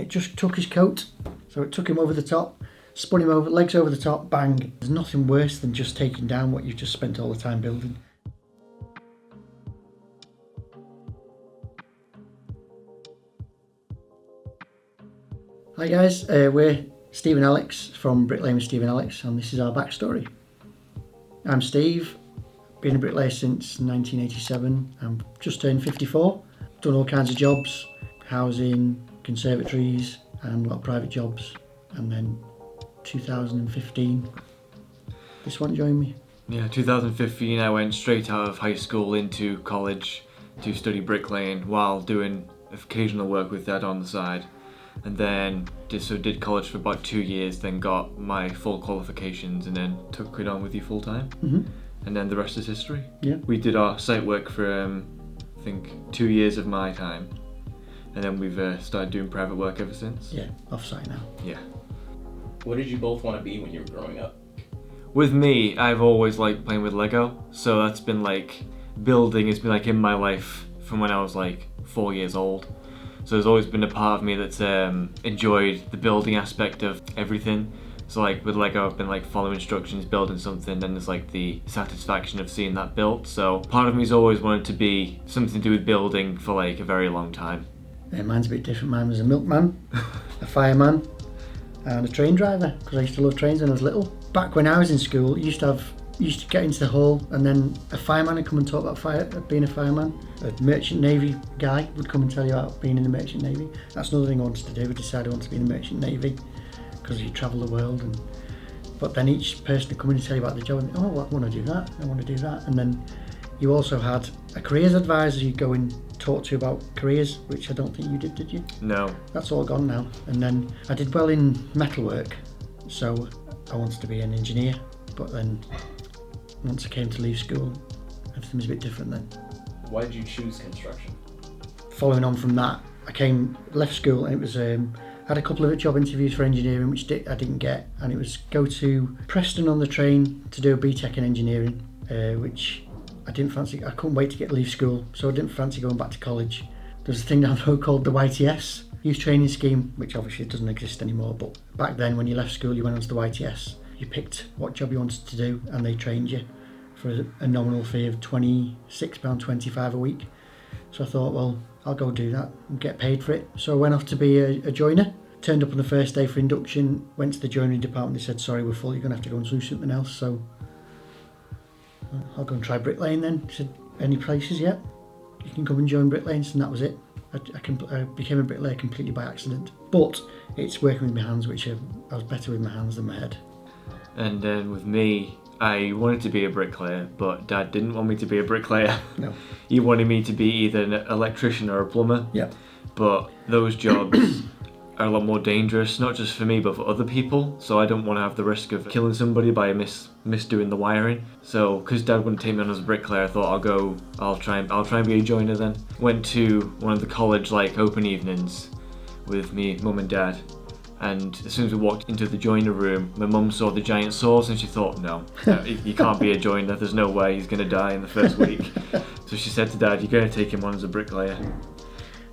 it just took his coat. So it took him over the top, spun him over, legs over the top, bang. There's nothing worse than just taking down what you've just spent all the time building. Hi guys, we're Steve and Alex from Bricklaying with Steve and Alex, and this is our backstory. I'm Steve, been a bricklayer since 1987. I'm just turned 54. Done all kinds of jobs, housing, conservatories, and a lot of private jobs. And then 2015, this one joined me. Yeah, 2015 I went straight out of high school into college to study bricklaying while doing occasional work with Dad on the side. And then did college for about 2 years, then got my full qualifications and then took it on with you full time. Mm-hmm. And then the rest is history. Yeah. We did our site work for I think 2 years of my time, and then we've started doing private work ever since. Yeah, off-site now. Yeah. What did you both want to be when you were growing up? With me, I've always liked playing with Lego, so that's been like, building has been like in my life from when I was like 4 years old. So there's always been a part of me that's enjoyed the building aspect of everything. So like with Lego, I've been like following instructions, building something, then there's like the satisfaction of seeing that built. So part of me's always wanted to be something to do with building for like a very long time. Yeah, mine's a bit different. Mine was a milkman, a fireman, and a train driver, because I used to love trains when I was little. Back when I was in school, you used to get into the hall, and then a fireman would come and talk about being a fireman. A merchant navy guy would come and tell you about being in the merchant navy. That's another thing I wanted to do. I decided I wanted to be in the merchant navy because you travel the world. But then each person would come in and tell you about the job, and I want to do that, I want to do that. And then you also had a careers advisor you'd go and talk to about careers, which I don't think you did you? No. That's all gone now. And then I did well in metalwork, so I wanted to be an engineer. But then once I came to leave school, everything was a bit different then. Why did you choose construction? Following on from that, left school, and it was had a couple of job interviews for engineering, which I didn't get, and it was go to Preston on the train to do a BTEC in engineering, which I didn't fancy. I couldn't wait to leave school, so I didn't fancy going back to college. There's a thing down the road called the YTS, Youth Training Scheme, which obviously doesn't exist anymore, but back then when you left school you went on to the YTS. You picked what job you wanted to do and they trained you for a nominal fee of £26.25 a week. So I thought, well, I'll go do that and get paid for it. So I went off to be a joiner. Turned up on the first day for induction, went to the joinery department. They said, sorry, we're full, you're going to have to go and do something else. So I'll go and try bricklaying then. They said, any places yet? You can come and join bricklaying. And that was it. I became a bricklayer completely by accident. But it's working with my hands, which I was better with my hands than my head. And then with me, I wanted to be a bricklayer, but Dad didn't want me to be a bricklayer. No. He wanted me to be either an electrician or a plumber. Yep. But those jobs are a lot more dangerous, not just for me, but for other people. So I don't want to have the risk of killing somebody by misdoing the wiring. So, because Dad wouldn't take me on as a bricklayer, I thought I'll try and be a joiner then. Went to one of the college open evenings with me, Mum and Dad. And as soon as we walked into the joiner room, my mum saw the giant saws and she thought, no, you can't be a joiner, there's no way, he's going to die in the first week. So she said to Dad, you're going to take him on as a bricklayer.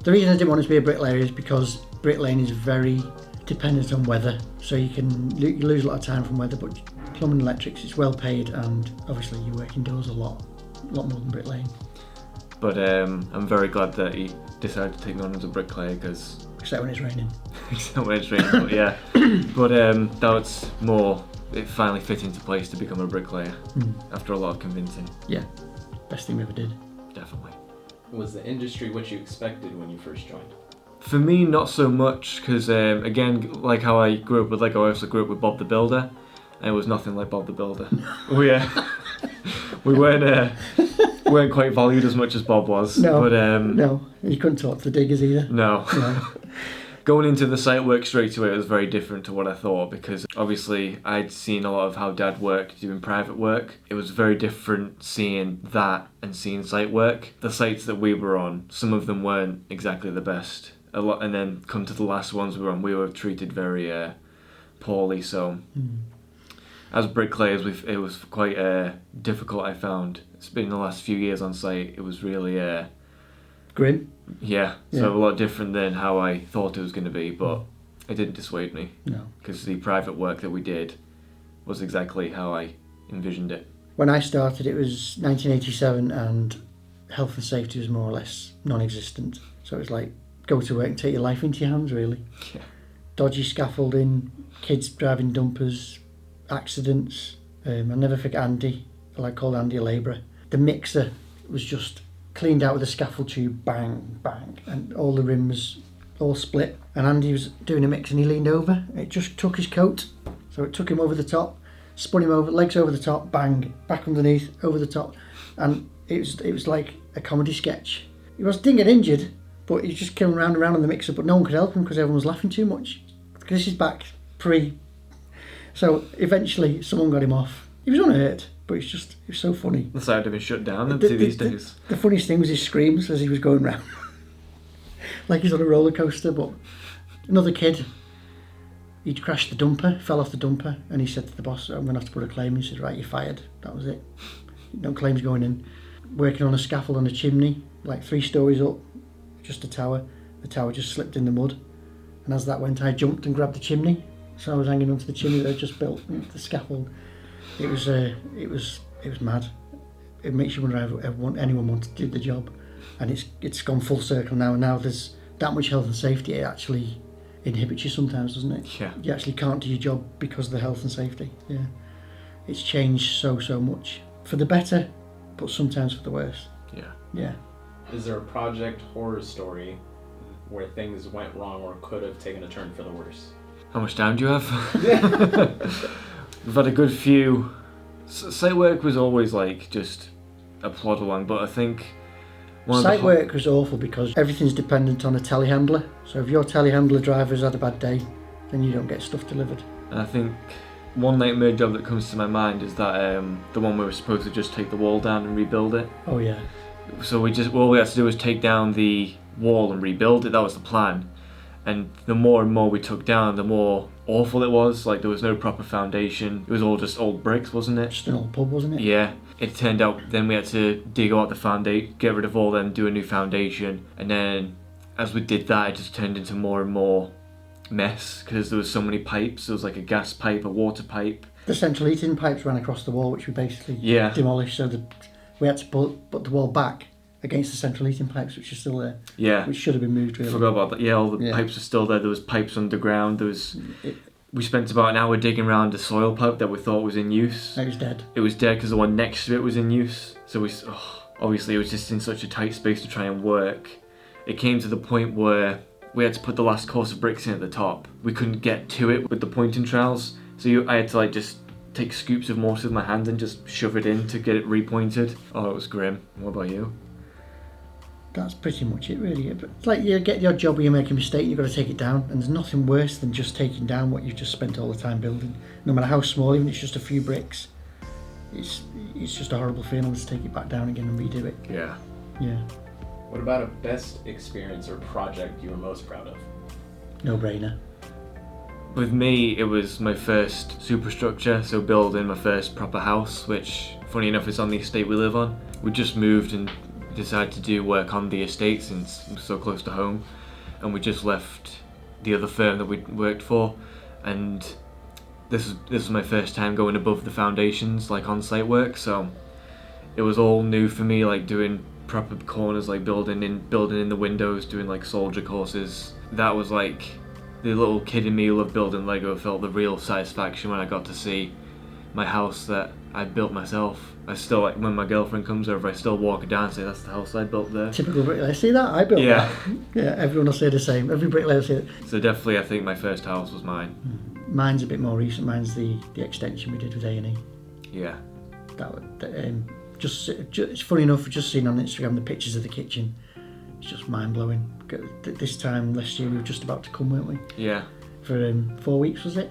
The reason I didn't want to be a bricklayer is because bricklaying is very dependent on weather. So you lose a lot of time from weather, but plumbing and electrics, it's well paid, and obviously you work indoors a lot more than bricklaying. But I'm very glad that he decided to take me on as a bricklayer, because... Except when it's raining. Except when it's raining, but yeah. But that's more, it finally fit into place to become a bricklayer after a lot of convincing. Yeah, best thing we ever did. Definitely. Was the industry what you expected when you first joined? For me, not so much, because again, like how I grew up with Lego, I also grew up with Bob the Builder, and it was nothing like Bob the Builder. We weren't quite valued as much as Bob was. No, but, no, you couldn't talk to the diggers either. No. Going into the site work straight away was very different to what I thought, because obviously I'd seen a lot of how Dad worked doing private work. It was very different seeing that and seeing site work. The sites that we were on, some of them weren't exactly the best. A lot, and then come to the last ones we were on, we were treated very poorly. So as bricklayers, it was quite difficult, I found. It's been the last few years on site, it was really Grim. Yeah, so a lot different than how I thought it was going to be, but it didn't dissuade me. No. Because the private work that we did was exactly how I envisioned it. When I started, it was 1987, and health and safety was more or less non-existent. So it was like, go to work and take your life into your hands, really. Yeah. Dodgy scaffolding, kids driving dumpers, accidents. I never forget Andy, I called Andy a labourer. The mixer was just cleaned out with a scaffold tube, bang, bang, and all the rims all split. And Andy was doing a mix and he leaned over. It just took his coat, so it took him over the top, spun him over, legs over the top, bang, back underneath, over the top, and it was like a comedy sketch. He didn't get injured, but he was just killing round and round on the mixer, but no one could help him because everyone was laughing too much. Because this is back pre. So eventually someone got him off. He was unhurt, but it was so funny. The side of been shut down these days. The funniest thing was his screams as he was going round. Like he's on a roller coaster. But another kid, he'd crashed the dumper, fell off the dumper, and he said to the boss, I'm going to have to put a claim in. He said, right, you're fired. That was it. No claims going in. Working on a scaffold on a chimney, like 3 stories up, just a tower. The tower just slipped in the mud. And as that went, I jumped and grabbed the chimney. So I was hanging onto the chimney that I just built, the scaffold. It was mad. It makes you wonder if anyone wanted to do the job. And it's gone full circle now. And now there's that much health and safety. It actually inhibits you sometimes, doesn't it? Yeah. You actually can't do your job because of the health and safety. Yeah. It's changed so much for the better, but sometimes for the worse. Yeah. Yeah. Is there a project horror story where things went wrong or could have taken a turn for the worse? How much time do you have? We've had a good few. Site work was always like just a plod along, but I think site work was awful because everything's dependent on a telehandler. So if your telehandler driver's had a bad day, then you don't get stuff delivered. And I think one nightmare job that comes to my mind is that the one where we're supposed to just take the wall down and rebuild it. Oh yeah. So all we had to do was take down the wall and rebuild it. That was the plan. And the more and more we took down, the more awful it was. Like there was no proper foundation. It was all just old bricks, wasn't it? Just an old pub, wasn't it? Yeah. It turned out then we had to dig out the foundation, get rid of all them, do a new foundation. And then as we did that, it just turned into more and more mess because there was so many pipes. There was like a gas pipe, a water pipe. The central heating pipes ran across the wall, which we basically demolished. So we had to put the wall back against the central heating pipes, which are still there. Yeah. Which should have been moved, really. Forgot about that. Yeah, all the pipes are still there. There was pipes underground. We spent about an hour digging around a soil pipe that we thought was in use. It was dead. It was dead because the one next to it was in use. So obviously it was just in such a tight space to try and work. It came to the point where we had to put the last course of bricks in at the top. We couldn't get to it with the pointing trowels. So I had to just take scoops of mortar with my hand and just shove it in to get it repointed. Oh, it was grim. What about you? That's pretty much it, really. It's like you get your job where you make a mistake, you've got to take it down, and there's nothing worse than just taking down what you've just spent all the time building. No matter how small, even if it's just a few bricks, it's just a horrible feeling to take it back down again and redo it. Yeah. Yeah. What about a best experience or project you were most proud of? No brainer. With me, it was my first superstructure, so building my first proper house, which, funny enough, is on the estate we live on. We just moved and decided to do work on the estate since it was so close to home, and we just left the other firm that we worked for, and this was my first time going above the foundations, like on-site work, so it was all new for me, like doing proper corners, like building in the windows, doing like soldier courses. That was like the little kid in me who loved building Lego felt the real satisfaction when I got to see my house that I built myself. I still, like, when my girlfriend comes over, I still walk her down and say, that's the house I built there. Typical bricklayer. See that? I built that. Yeah, everyone will say the same. Every bricklayer will say it. So definitely, I think my first house was mine. Mine's a bit more recent. Mine's the extension we did with A&E. Yeah. It's funny enough, just seeing on Instagram the pictures of the kitchen. It's just mind-blowing. This time last year we were just about to come, weren't we? Yeah. For 4 weeks, was it?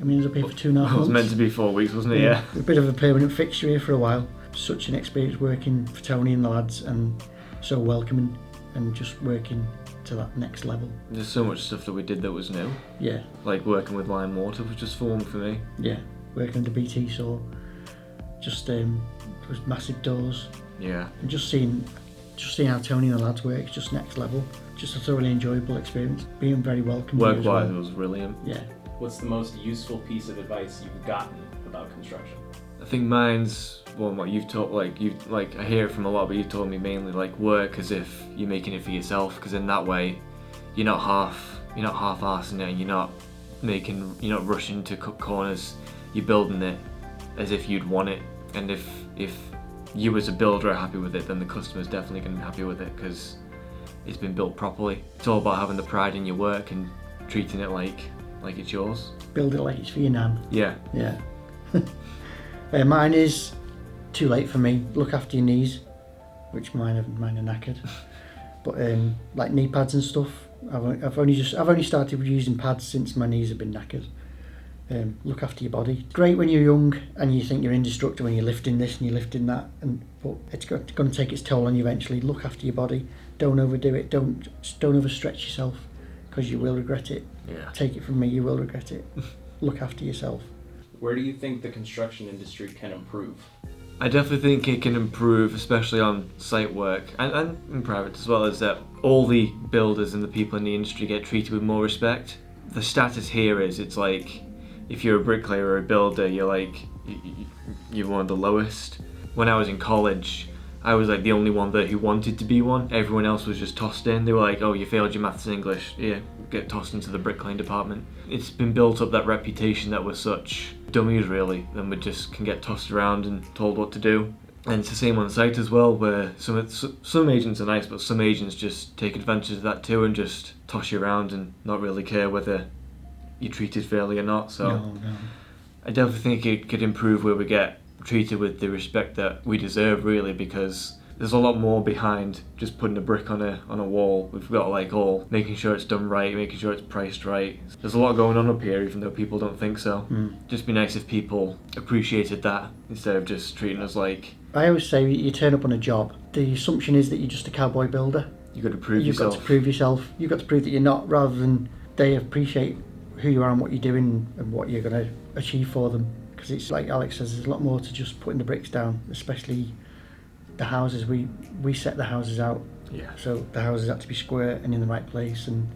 I mean, it was up here for 2.5 months. It was meant to be 4 weeks, wasn't it? Yeah. A bit of a permanent fixture here for a while. Such an experience working for Tony and the lads, and so welcoming, and just working to that next level. There's so much stuff that we did that was new. Yeah. Like working with lime mortar was just fun for me. Yeah. Working under BT saw. Just there was massive doors. Yeah. And just seeing just seeing how Tony and the lads work is just next level. Just a thoroughly enjoyable experience. Being very welcoming. Work-wise, it was brilliant. Yeah. What's the most useful piece of advice you've gotten about construction? I think mine's what you've taught. I hear it from a lot, but you've told me mainly work as if you're making it for yourself, because in that way, you're not half-arsing it. You're not rushing to cut corners. You're building it as if you'd want it, and if you as a builder are happy with it, then the customer's definitely going to be happy with it because it's been built properly. It's all about having the pride in your work and treating it like it's yours. Build it like it's for your nan. Yeah. Yeah. Mine is too late for me. Look after your knees, which mine are knackered. But like knee pads and stuff, I've only started using pads since my knees have been knackered. Look after your body. Great when you're young and you think you're indestructible when you're lifting this and you're lifting that, but it's going to take its toll on you eventually. Look after your body. Don't overdo it. Don't overstretch yourself because you will regret it. Yeah. Take it from me, you will regret it. Look after yourself. Where do you think the construction industry can improve? I definitely think it can improve, especially on site work and in private as well, is that all the builders and the people in the industry get treated with more respect. The status here is, it's like, if you're a bricklayer or a builder, you're one of the lowest. When I was in college, I was the only one there who wanted to be one. Everyone else was just tossed in. They were like, oh, you failed your maths and English. Yeah, get tossed into the bricklaying department. It's been built up, that reputation, that we're such dummies really, and we just can get tossed around and told what to do. And it's the same on site as well, where some agents are nice, but some agents just take advantage of that too and just toss you around and not really care whether you're treated fairly or not. So No. I definitely think it could improve where we get treated with the respect that we deserve, really, because there's a lot more behind just putting a brick on a wall. We've got all making sure it's done right, making sure it's priced right. There's a lot going on up here, even though people don't think so. Just be nice if people appreciated that instead of just treating us like... I always say you turn up on a job, the assumption is that you're just a cowboy builder. You've got to prove You've yourself. got to prove yourself. You've got to prove that you're not, rather than they appreciate who you are and what you're doing and what you're going to achieve for them. Because it's like Alex says, there's a lot more to just putting the bricks down, especially the houses. We set the houses out, Yeah. so the houses had to be square and in the right place, and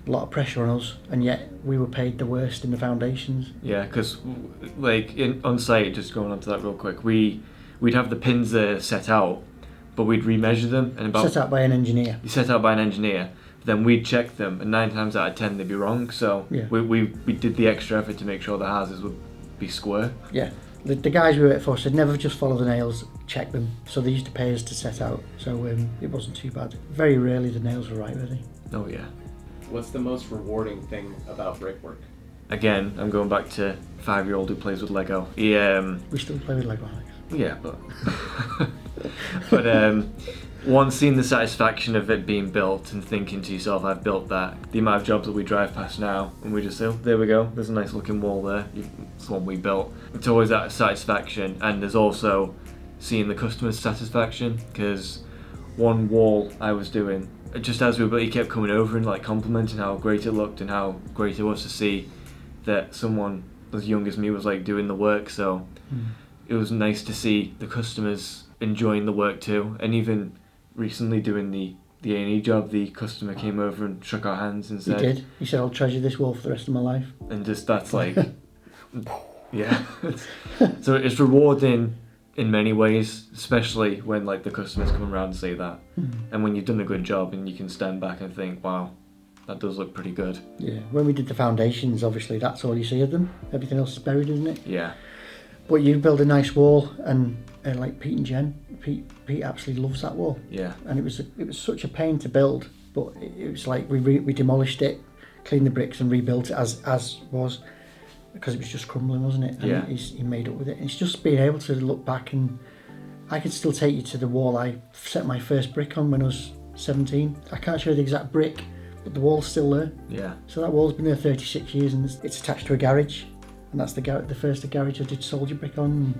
a lot of pressure on us, and yet we were paid the worst in the foundations. Yeah, because on site, just going on to that real quick, we'd have the pins there set out, but we'd remeasure them, and Set out by an engineer. set out by an engineer. Then we'd check them, and 9 times out of 10 they'd be wrong. So Yeah. we did the extra effort to make sure the houses would be square. Yeah. The guys we worked for said never just follow the nails, check them. So they used to pay us to set out, so it wasn't too bad. Very rarely the nails were right, were they? Oh yeah. What's the most rewarding thing about brickwork? Again, I'm going back to 5-year-old who plays with Lego. We still play with Lego, Alex. Yeah, but once seeing the satisfaction of it being built and thinking to yourself, I've built that. The amount of jobs that we drive past now and we just say, oh, there we go, there's a nice looking wall there, it's the one we built. It's always that satisfaction, and there's also seeing the customer's satisfaction, because one wall I was doing, just as we built, he kept coming over and complimenting how great it looked and how great it was to see that someone as young as me was doing the work. So it was nice to see the customers enjoying the work too. And even recently doing the A&E job, the customer came over and shook our hands and said... He did. He said, I'll treasure this wall for the rest of my life. And just that's yeah. So it's rewarding in many ways, especially when the customers come around and say that. And when you've done a good job and you can stand back and think, wow, that does look pretty good. Yeah. When we did the foundations, obviously that's all you see of them. Everything else is buried, isn't it? Yeah. But you build a nice wall, and like Pete and Jen, Pete absolutely loves that wall. Yeah. And it was such a pain to build, but it was we demolished it, cleaned the bricks and rebuilt it as was, because it was just crumbling, wasn't it? And Yeah. he made up with it. And it's just being able to look back, and I could still take you to the wall I set my first brick on when I was 17. I can't show you the exact brick, but the wall's still there. Yeah. So that wall's been there 36 years, and it's attached to a garage, and that's the first garage I did soldier brick on.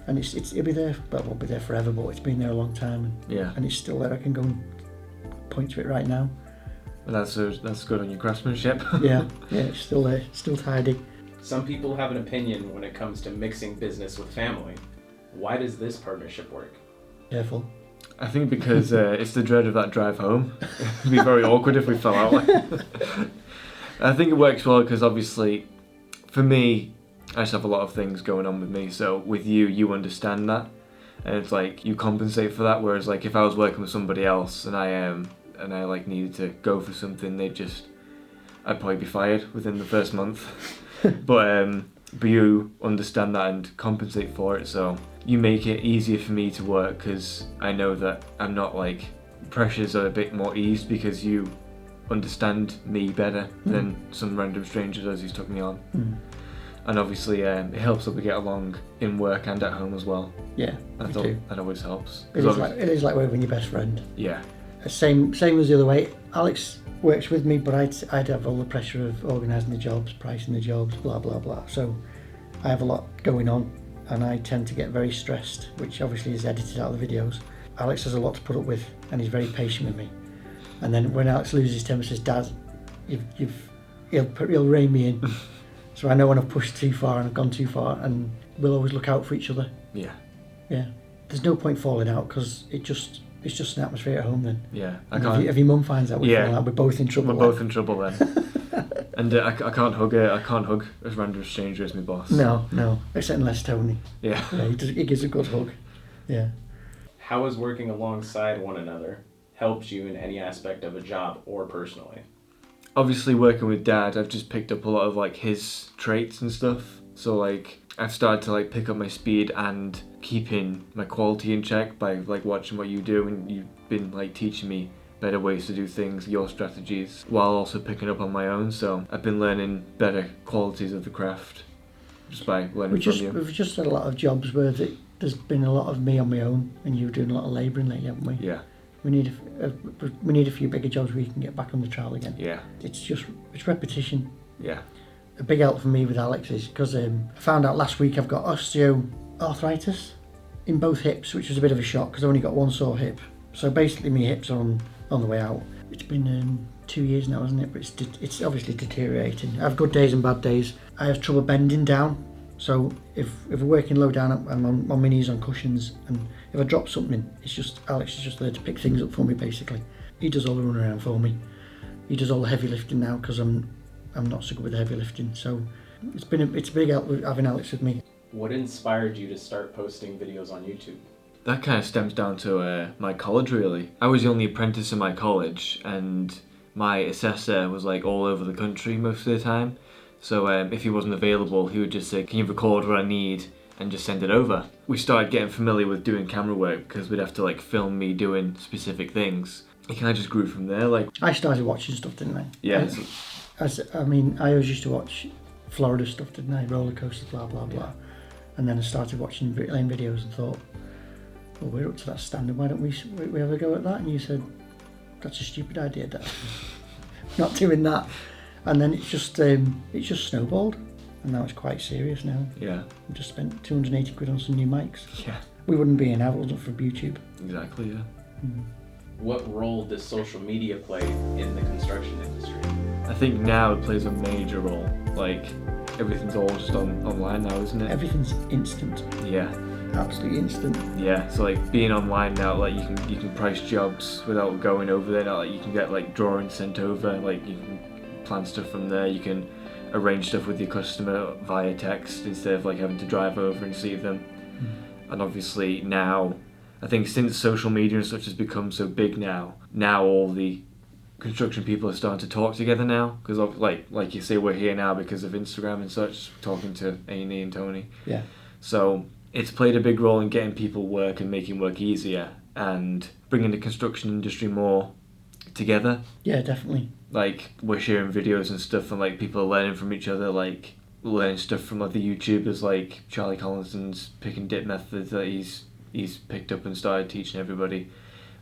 And it'll be there, but it won't be there forever, but it's been there a long time, and it's still there. I can go and point to it right now. Well, that's good on your craftsmanship. yeah, it's still there, still tidy. Some people have an opinion when it comes to mixing business with family. Why does this partnership work? Careful. I think because it's the dread of that drive home. It'd be very awkward if we fell out. I think it works well because obviously, for me, I just have a lot of things going on with me. So with you, you understand that, and it's like you compensate for that. Whereas like if I was working with somebody else and I like needed to go for something, I'd probably be fired within the first month. But you understand that and compensate for it. So you make it easier for me to work because I know that I'm not like pressures are a bit more eased because you understand me better than some random stranger does who's took me on. And obviously it helps that we get along in work and at home as well. Yeah, that always helps. It is like working with your best friend. Yeah. Same as the other way. Alex works with me, but I'd have all the pressure of organising the jobs, pricing the jobs, blah blah blah. So I have a lot going on, and I tend to get very stressed, which obviously is edited out of the videos. Alex has a lot to put up with, and he's very patient with me. And then when Alex loses his temper, says, "Dad, he'll rein me in." So I know when I've pushed too far and I've gone too far, and we'll always look out for each other. Yeah. Yeah. There's no point falling out because it's just an atmosphere at home then. Yeah. If your mum finds out we fall out, we're both in trouble. We're both in trouble then. And I can't hug a random stranger as my boss. No, except unless Tony. Yeah. Yeah, he gives a good hug. Yeah. How has working alongside one another helped you in any aspect of a job or personally? Obviously working with Dad, I've just picked up a lot of like his traits and stuff. So like I've started to like pick up my speed and keeping my quality in check by like watching what you do, and you've been like teaching me better ways to do things, your strategies, while also picking up on my own. So I've been learning better qualities of the craft just by learning from you. We've just had a lot of jobs where there's been a lot of me on my own and you doing a lot of labouring lately, haven't we? Yeah. We need a few bigger jobs where you can get back on the trowel again. Yeah. It's repetition. Yeah. A big help for me with Alex is because I found out last week I've got osteoarthritis in both hips, which was a bit of a shock because I've only got one sore hip. So basically my hips are on the way out. It's been 2 years now, hasn't it? But it's obviously deteriorating. I have good days and bad days. I have trouble bending down. So if we're working low down, I'm on my knees on cushions, and if I drop something, Alex is just there to pick things up for me basically. He does all the running around for me. He does all the heavy lifting now because I'm not so good with the heavy lifting. So it's a big help with having Alex with me. What inspired you to start posting videos on YouTube? That kind of stems down to my college really. I was the only apprentice in my college, and my assessor was like all over the country most of the time. So if he wasn't available, he would just say, "Can you record what I need?" and just send it over. We started getting familiar with doing camera work because we'd have to like film me doing specific things. It kind of just grew from there. Like I started watching stuff, didn't I? Yeah. I always used to watch Florida stuff, didn't I? Roller coasters, blah blah blah. Yeah. And then I started watching Bricklaying videos and thought, well, we're up to that standard. Why don't we have a go at that? And you said, "That's a stupid idea, Dad. Not doing that." And then it's just snowballed, and now it's quite serious now. Yeah. We just spent 280 quid on some new mics. Yeah. We wouldn't be in now if it wasn't for YouTube. Exactly. Yeah. What role does social media play in the construction industry? I think now it plays a major role. Like everything's all just online now, isn't it? Everything's instant. Yeah. Absolutely instant. Yeah, so like being online now, like you can price jobs without going over there. Now, like you can get like drawings sent over, like you can plan stuff from there. You can arrange stuff with your customer via text instead of like having to drive over and see them. And obviously now, I think since social media and such has become so big now all the construction people are starting to talk together now, because like you say, we're here now because of Instagram and such, talking to Amy and Tony. Yeah. So it's played a big role in getting people work and making work easier and bringing the construction industry more together. Yeah, definitely. Like we're sharing videos and stuff, and like people are learning from each other, like learning stuff from other YouTubers like Charlie Collinson's pick and dip method that he's picked up and started teaching everybody.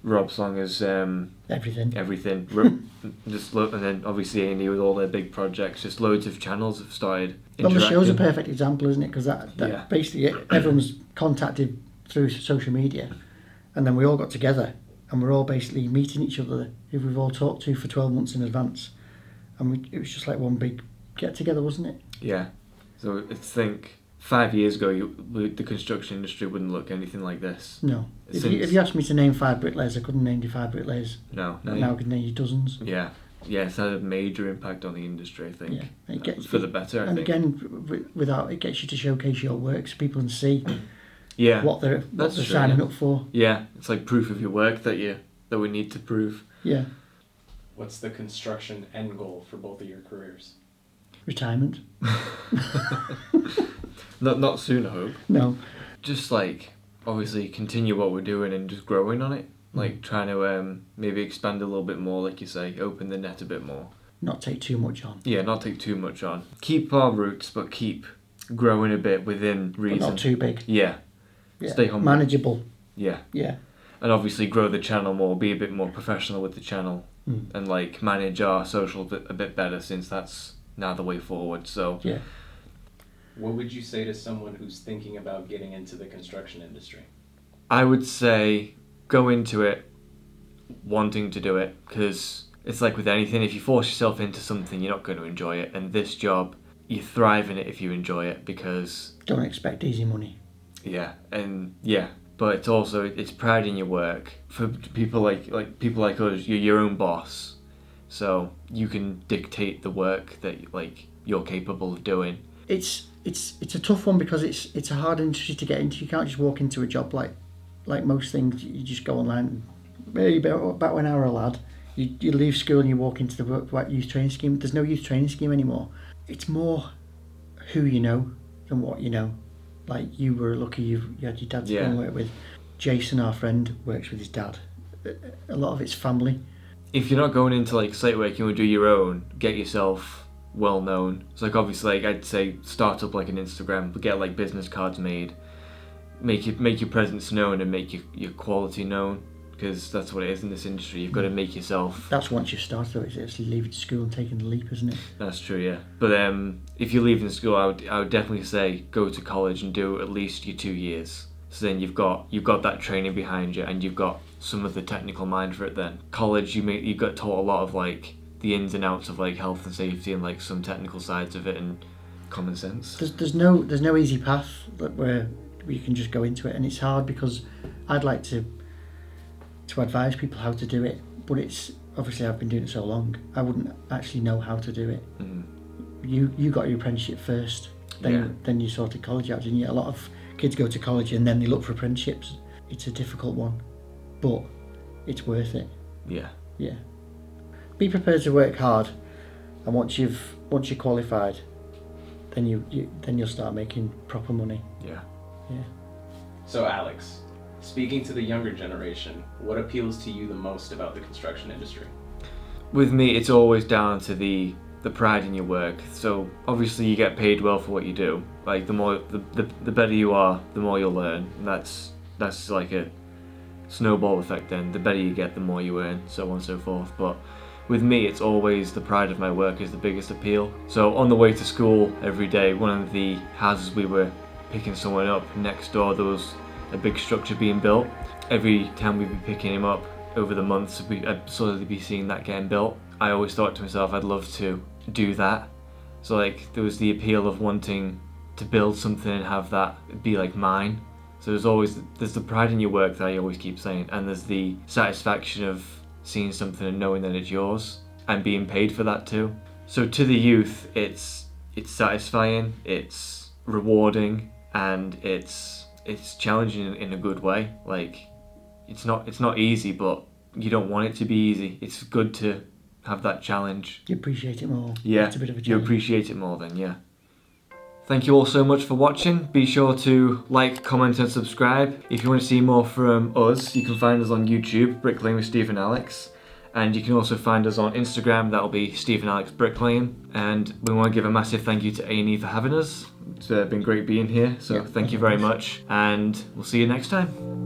Rob Slonger's everything. And then obviously A&E with all their big projects. Just loads of channels have started. Well, the show's a perfect example, isn't it? Because that Yeah. basically everyone's contacted through social media, and then we all got together, and we're all basically meeting each other who we've all talked to for 12 months in advance, and it was just like one big get together, wasn't it? Yeah. So I think 5 years ago, the construction industry wouldn't look anything like this. No. If you asked me to name 5 bricklayers, I couldn't name you 5 bricklayers. No. But now I can name you dozens. Yeah. Yeah, it's had a major impact on the industry, I think. Yeah. It gets, for the better, I think. And again, without it gets you to showcase your work so people can see what they're true, signing up for. Yeah, it's like proof of your work that we need to prove. Yeah. What's the construction end goal for both of your careers? Retirement. Not soon, I hope. No. Just like obviously continue what we're doing and just growing on it. Like trying to maybe expand a little bit more, like you say, open the net a bit more. Not take too much on. Yeah, not take too much on. Keep our roots, but keep growing a bit within reason. But not too big. Yeah. Stay humble. Manageable. Yeah. Yeah. And obviously grow the channel more, be a bit more professional with the channel, and like manage our social a bit better, since that's now the way forward. So yeah. What would you say to someone who's thinking about getting into the construction industry? I would say go into it wanting to do it, because it's like with anything, if you force yourself into something, you're not going to enjoy it. And this job, you thrive in it if you enjoy it, because don't expect easy money. But it's also, it's pride in your work. For people like people like us, you're your own boss, so you can dictate the work that like you're capable of doing. It's a tough one, because it's a hard industry to get into. You can't just walk into a job like most things. You just go online. Maybe about when I was a lad, you leave school and you walk into the youth training scheme. There's no youth training scheme anymore. It's more who you know than what you know. Like, you were lucky you had your dad to go and work with. Jason, our friend, works with his dad. A lot of it's family. If you're not going into like site work, you want to do your own, get yourself well known. So like obviously, like I'd say start up like an Instagram, but get like business cards made, make your presence known and make your quality known, because that's what it is in this industry. You've got to make yourself. That's once you've started, though. It's actually leaving school and taking the leap, isn't it? That's true, yeah. But if you're leaving school, I would definitely say go to college and do at least your 2 years. So then you've got that training behind you, and you've got some of the technical mind for it. Then college, you got taught a lot of like the ins and outs of like health and safety and like some technical sides of it and common sense. There's no easy path where you can just go into it, and it's hard, because I'd like to advise people how to do it, but it's obviously, I've been doing it so long, I wouldn't actually know how to do it. You got your apprenticeship first, then you sorted college out, didn't you? A lot of kids go to college and then they look for apprenticeships. It's a difficult one, but it's worth it. Yeah. Be prepared to work hard, and once you're qualified, then you'll start making proper money. Yeah. So Alex, speaking to the younger generation, what appeals to you the most about the construction industry? With me, it's always down to the pride in your work. So obviously you get paid well for what you do. Like the better you are, the more you'll earn. And that's like a snowball effect then. The better you get, the more you earn, so on and so forth. But with me, it's always the pride of my work is the biggest appeal. So on the way to school every day, one of the houses we were picking someone up, next door there was a big structure being built. Every time we'd be picking him up over the months, I'd slowly be seeing that getting built. I always thought to myself, I'd love to do that. So like there was the appeal of wanting to build something and have that be like mine. So there's the pride in your work that I always keep saying, and there's the satisfaction of seeing something and knowing that it's yours and being paid for that too. So to the youth, it's satisfying, it's rewarding, and it's challenging in a good way. Like it's not easy, but you don't want it to be easy. It's good to have that challenge. You appreciate it more. Yeah, it's a bit of a challenge. You appreciate it more then, yeah. Thank you all so much for watching. Be sure to like, comment and subscribe. If you want to see more from us, you can find us on YouTube, Bricklaying with Steve and Alex. And you can also find us on Instagram, that'll be Steve and Alex Bricklaying. And we want to give a massive thank you to A&E for having us. It's been great being here, so thank you very much. And we'll see you next time.